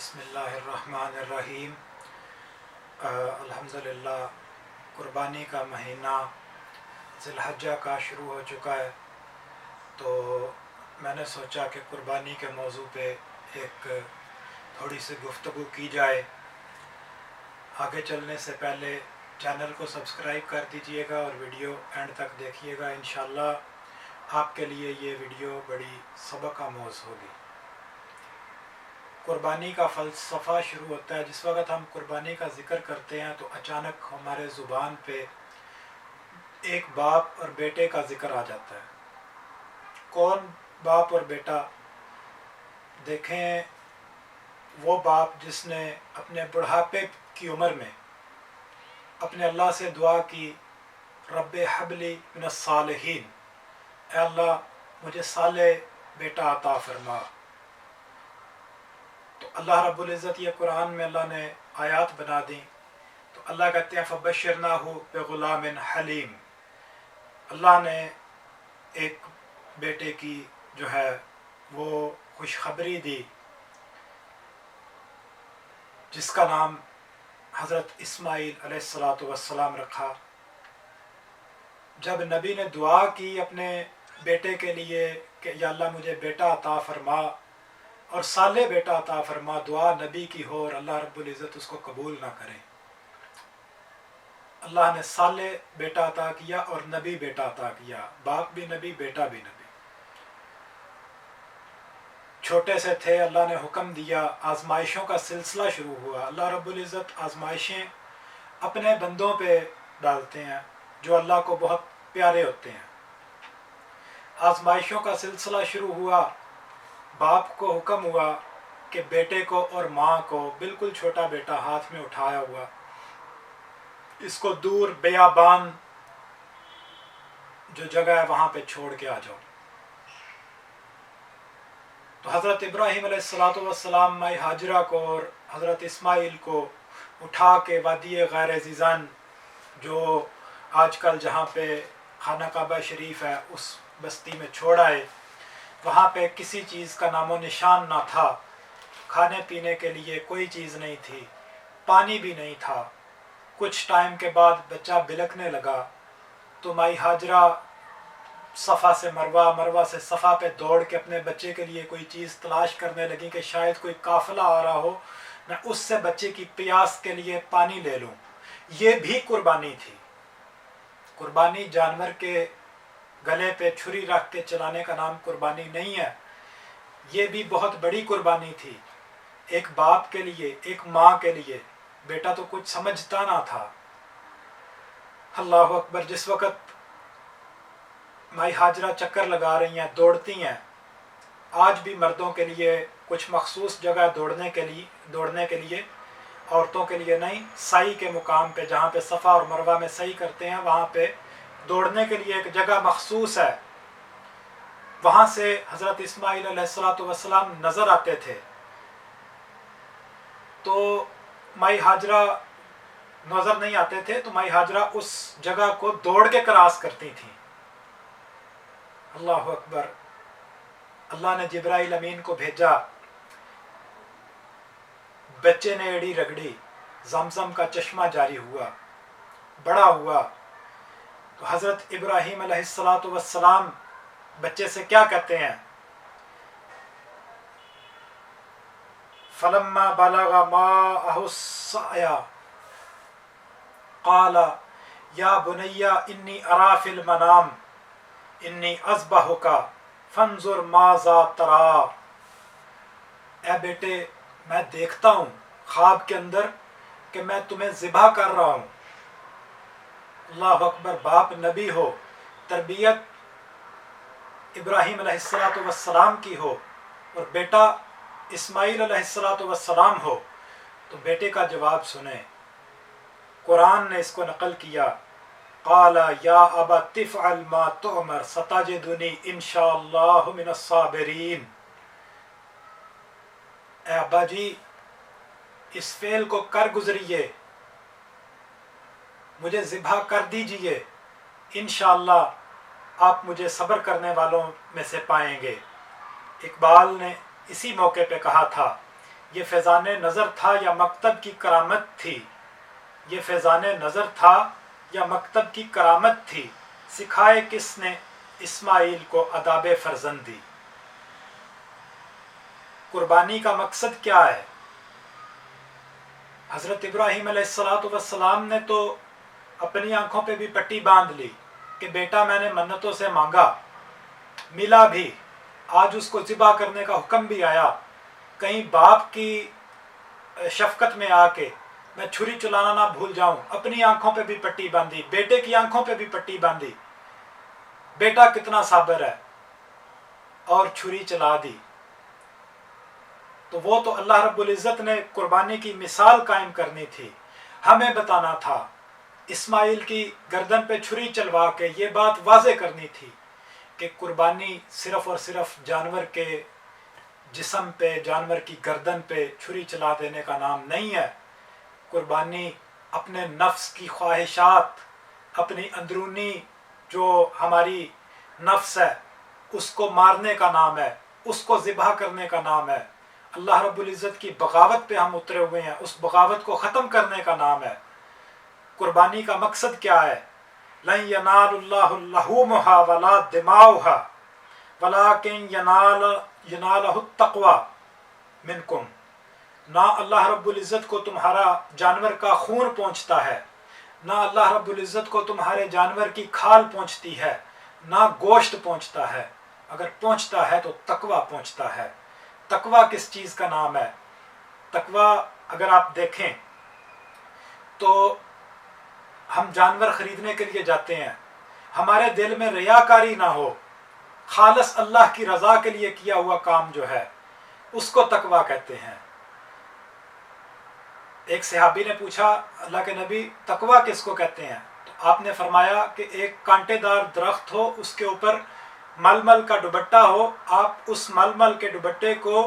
बिस्मिल्लाहिर्रहमानिर्रहीम। अल्हम्दुलिल्लाह, कुर्बानी का महीना ज़िलहज्जा का शुरू हो चुका है, तो मैंने सोचा कि कुर्बानी के मौजू पे एक थोड़ी सी गुफ्तगू की जाए। आगे चलने से पहले चैनल को सब्सक्राइब कर दीजिएगा और वीडियो एंड तक देखिएगा। इंशाअल्लाह आपके लिए ये वीडियो बड़ी सबक आमोज़ होगी। कुर्बानी का फ़लसफ़ा शुरू होता है। जिस वक्त हम कुर्बानी का ज़िक्र करते हैं तो अचानक हमारे ज़ुबान पे एक बाप और बेटे का ज़िक्र आ जाता है। कौन बाप और बेटा? देखें, वो बाप जिसने अपने बुढ़ापे की उम्र में अपने अल्लाह से दुआ की, रब्बे हबली मिनस सालिहीन, ऐ अल्लाह मुझे साले बेटा अता फरमा। तो अल्लाह रब्बुल इज़्ज़त, ये कुरान में अल्लाह ने आयात बना दी। तो अल्लाह कहते हैं फ़बश्शिरनाहु बिग़ुलामिन हलीम। अल्लाह ने एक बेटे की जो है वो खुशखबरी दी, जिसका नाम हज़रत इस्माईल अलैहिस्सलातु वस्सलाम रखा। जब नबी ने दुआ की अपने बेटे के लिए कि या अल्लाह मुझे बेटा अता फरमा और साले बेटा अता फरमा, दुआ नबी की हो और अल्लाह रब्बुल इज़्ज़त उसको कबूल ना करे। अल्लाह ने साले बेटा अता किया और नबी बेटा अता किया। बाप भी नबी, बेटा भी नबी। छोटे से थे, अल्लाह ने हुक्म दिया, आजमाइशों का सिलसिला शुरू हुआ। अल्लाह रब्बुल इज़्ज़त आजमाइशें अपने बंदों पे डालते हैं जो अल्लाह को बहुत प्यारे होते हैं। आजमाइशों का सिलसिला शुरू हुआ। बाप को हुक्म हुआ कि बेटे को और माँ को, बिल्कुल छोटा बेटा हाथ में उठाया हुआ, इसको दूर बेयाबान जो जगह है वहाँ पे छोड़ के आ जाओ। तो हज़रत इब्राहीम अलैहिस्सलाम माई हाजरा को और हज़रत इस्माईल को उठा के वादी गैर ज़ीज़ान, जो आजकल जहाँ पे खाना काबा शरीफ है, उस बस्ती में छोड़ आए। वहाँ पे किसी चीज़ का नामो निशान ना था। खाने पीने के लिए कोई चीज़ नहीं थी, पानी भी नहीं था। कुछ टाइम के बाद बच्चा बिलखने लगा तो माई हाजरा सफ़ा से मरवा, मरवा से सफ़ा पे दौड़ के अपने बच्चे के लिए कोई चीज़ तलाश करने लगी कि शायद कोई काफ़िला आ रहा हो, मैं उससे बच्चे की प्यास के लिए पानी ले लूँ। ये भी कुर्बानी थी। कुर्बानी जानवर के गले पे छुरी रख के चलाने का नाम कुर्बानी नहीं है। ये भी बहुत बड़ी कुर्बानी थी एक बाप के लिए, एक माँ के लिए। बेटा तो कुछ समझता ना था। अल्लाह अकबर। जिस वक़्त माई हाजरा चक्कर लगा रही हैं, दौड़ती हैं, आज भी मर्दों के लिए कुछ मखसूस जगह दौड़ने के लिए, औरतों के लिए नहीं, सई के मुकाम पे जहाँ पे सफ़ा और मरवा में सई करते हैं, वहाँ पे दौड़ने के लिए एक जगह मखसूस है। वहाँ से हज़रत इस्माईल अलैहिस्सलातु वस्सलाम नज़र आते थे। तो माई हाजरा नज़र नहीं आते थे तो माई हाजरा उस जगह को दौड़ के क्रॉस करती थी। अल्लाह अकबर। अल्लाह ने जिब्राइल अमीन को भेजा, बच्चे ने एड़ी रगड़ी, जमजम का चश्मा जारी हुआ, बड़ा हुआ। तो हज़रत इब्राहीम अलैहिस्सलातु वस्सलाम बच्चे से क्या कहते हैं? फलम्मा बलगा माअहु सअया क़ाला या बुनय्या इन्नी अरा फिल मनाम इन्नी अज़बहुका फंजुर माज़ा तरा। ए बेटे, मैं देखता हूँ ख्वाब के अंदर कि मैं तुम्हें ज़िबा कर रहा हूँ। अल्लाह अकबर। बाप नबी हो, तरबियत इब्राहीम अलैहिस्सलातु वस्सलाम की हो और बेटा इस्माईल अलैहिस्सलातु वस्सलाम हो, तो बेटे का जवाब सुने। कुरान ने इसको नकल किया, क़ाला या अबा तिफ़अल मा तुअमर सताजिदुनी इंशाअल्लाहु मिनस साबिरीन। ए अब्बा जी, इस फेल को कर गुजरिए, मुझे ज़िबा कर दीजिए, इंशाअल्लाह आप मुझे सब्र करने वालों में से पाएंगे। इकबाल ने इसी मौके पे कहा था, ये फैज़ान नज़र था या मकतब की करामत थी, ये फैज़ान नज़र था या मकतब की करामत थी, सिखाए किसने इस्माइल को अदाब फर्जंदी। कुर्बानी का मकसद क्या है? हज़रत इब्राहीम अलैहिस्सलाम ने तो अपनी आंखों पे भी पट्टी बांध ली कि बेटा मैंने मन्नतों से मांगा, मिला भी, आज उसको ज़िबा करने का हुक्म भी आया। कहीं बाप की शफकत में आके मैं छुरी चलाना ना भूल जाऊं, अपनी आंखों पे भी पट्टी बांधी, बेटे की आंखों पे भी पट्टी बांधी। बेटा कितना साबर है, और छुरी चला दी। तो वो तो अल्लाह रब्बुल इज़्ज़त ने कुर्बानी की मिसाल कायम करनी थी, हमें बताना था। इस्माइल की गर्दन पे छुरी चलवा के ये बात वाज़े करनी थी कि कुर्बानी सिर्फ़ और सिर्फ जानवर के जिस्म पे, जानवर की गर्दन पे छुरी चला देने का नाम नहीं है। कुर्बानी अपने नफ्स की ख्वाहिशात, अपनी अंदरूनी जो हमारी नफ्स है उसको मारने का नाम है, उसको ज़िबा करने का नाम है। अल्लाह रब्बुल इज़्ज़त की बगावत पे हम उतरे हुए हैं, उस बगावत को ख़त्म करने का नाम है। कुर्बानी का मकसद क्या है? लन यनालुल्लाहु लहूमुहा वला दिमाउहा वलाकिन यनालहु तक़वा मिनकुम। ना अल्लाह रब्बुल इज़्ज़त को तुम्हारा जानवर का खून पहुँचता है, ना अल्लाह रब्बुल इज़्ज़त को तुम्हारे जानवर की खाल पहुँचती है, ना गोश्त पहुँचता है। अगर पहुँचता है तो तकवा पहुँचता है। तकवा किस चीज़ का नाम है? तकवा अगर आप देखें तो हम जानवर ख़रीदने के लिए जाते हैं, हमारे दिल में रियाकारी ना हो, खालस अल्लाह की रज़ा के लिए किया हुआ काम जो है उसको तकवा कहते हैं। एक सहाबी ने पूछा, अल्लाह के नबी तकवा किसको कहते हैं? तो आपने फरमाया कि एक कांटेदार दरख्त हो, उसके ऊपर मलमल का दुपट्टा हो, आप उस मलमल के दुपट्टे को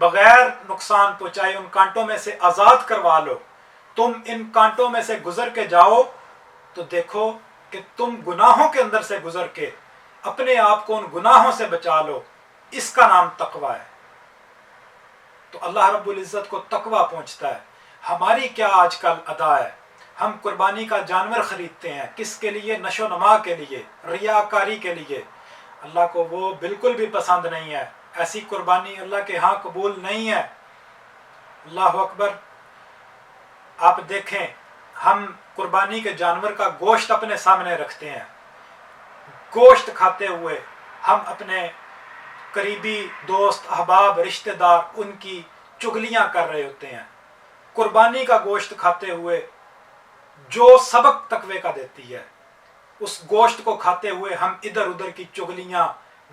बग़ैर नुकसान पहुँचाए उन कांटों में से आज़ाद करवा लो। तुम इन कांटों में से गुज़र के जाओ तो देखो कि तुम गुनाहों के अंदर से गुज़र के अपने आप को उन गुनाहों से बचा लो। इसका नाम तकवा है। तो अल्लाह रब्बुल इज़्ज़त को तकवा पहुँचता है। हमारी क्या आजकल अदा है? हम कुर्बानी का जानवर ख़रीदते हैं, किसके लिए? नशो नमा के लिए, रियाकारी के लिए। अल्लाह को वो बिल्कुल भी पसंद नहीं है। ऐसी कुर्बानी अल्लाह के यहाँ कबूल नहीं है। अल्लाह अकबर। आप देखें, हम कुर्बानी के जानवर का गोश्त अपने सामने रखते हैं, गोश्त खाते हुए हम अपने करीबी दोस्त, अहबाब, रिश्तेदार, उनकी चुगलियां कर रहे होते हैं। कुर्बानी का गोश्त खाते हुए जो सबक तकवे का देती है, उस गोश्त को खाते हुए हम इधर उधर की चुगलियां,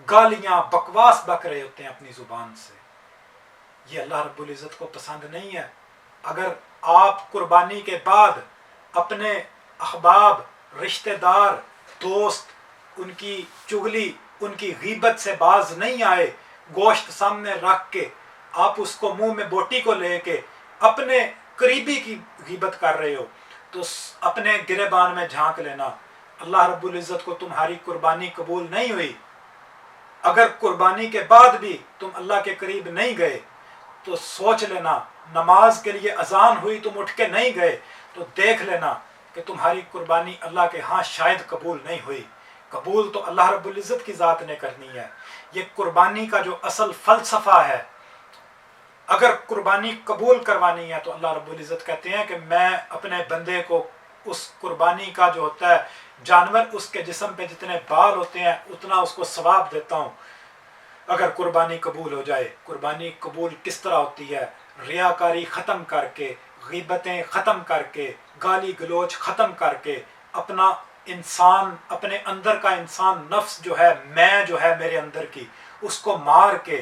गालियां, बकवास बक रहे होते हैं अपनी ज़ुबान से। ये अल्लाह रब्बुल इज़्ज़त को पसंद नहीं है। अगर आप कुर्बानी के बाद अपने अहबाब, रिश्तेदार, दोस्त, उनकी चुगली, उनकी गीबत से बाज नहीं आए, गोश्त सामने रख के आप उसको मुंह में बोटी को लेके अपने करीबी की गीबत कर रहे हो, तो अपने गिरेबान में झांक लेना, अल्लाह रब्बुल इज़्ज़त को तुम्हारी कुर्बानी कबूल नहीं हुई। अगर कुर्बानी के बाद भी तुम अल्लाह के करीब नहीं गए तो सोच लेना, नमाज के लिए अजान हुई, तुम उठ के नहीं गए तो देख लेना कि तुम्हारी कुर्बानी अल्लाह के यहाँ शायद कबूल नहीं हुई। कबूल तो अल्लाह रब्बुल इज़्ज़त की ज़ात ने करनी है। ये कुर्बानी का जो असल फ़लसफ़ा है, अगर कुर्बानी कबूल करवानी है तो अल्लाह रब्बुल इज़्ज़त कहते हैं कि मैं अपने बंदे को उस कुर्बानी का जो होता है जानवर, उसके जिस्म पे जितने बाल होते हैं उतना उसको सवाब देता हूँ अगर कुर्बानी कबूल हो जाए। कुर्बानी कबूल किस तरह होती है? रियाकारी ख़त्म करके, ग़ीबतें ख़त्म करके, गाली गलोच ख़त्म करके, अपना इंसान, अपने अंदर का इंसान नफ्स जो है, मैं जो है मेरे अंदर की, उसको मार के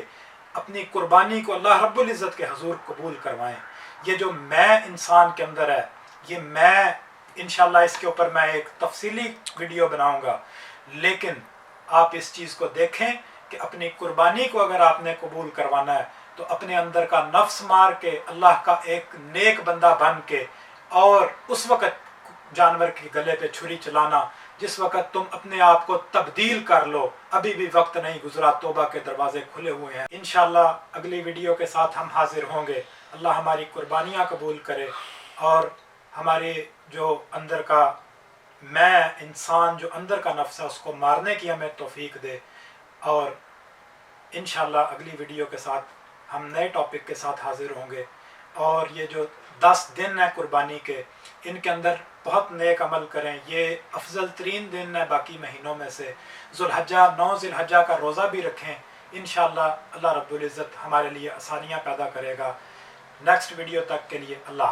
अपनी कुर्बानी को अल्लाह रब्बुल इज़्ज़त के हजूर कबूल करवाएं। ये जो मैं इंसान के अंदर है, ये मैं इंशाल्लाह इसके ऊपर मैं एक तफसीली वीडियो बनाऊंगा, लेकिन आप इस चीज़ को देखें कि अपनी कुर्बानी को अगर आपने कबूल करवाना है तो अपने अंदर का नफ्स मार के अल्लाह का एक नेक बंदा बन के, और उस वक़्त जानवर के गले पे छुरी चलाना जिस वक्त तुम अपने आप को तब्दील कर लो, अभी भी वक्त नहीं गुजरा, तौबा के दरवाजे खुले हुए हैं। इंशाल्लाह अगली वीडियो के साथ हम हाजिर होंगे। अल्लाह हमारी कुर्बानियाँ कबूल करे और हमारे जो अंदर का मैं इंसान, जो अंदर का नफ्स है, उसको मारने की हमें तौफीक दे। और इंशाल्लाह अगली वीडियो के साथ हम नए टॉपिक के साथ हाजिर होंगे। और ये जो 10 दिन है कुर्बानी के, इनके अंदर बहुत नेक अमल करें। ये अफजल तरीन दिन है बाकी महीनों में से। ज़ुल्हज्जा 9 ज़िलहज्जा का रोज़ा भी रखें। इंशाल्लाह अल्लाह रब्बुल इज़्ज़त हमारे लिए आसानियाँ पैदा करेगा। नेक्स्ट वीडियो तक के लिए अल्लाह।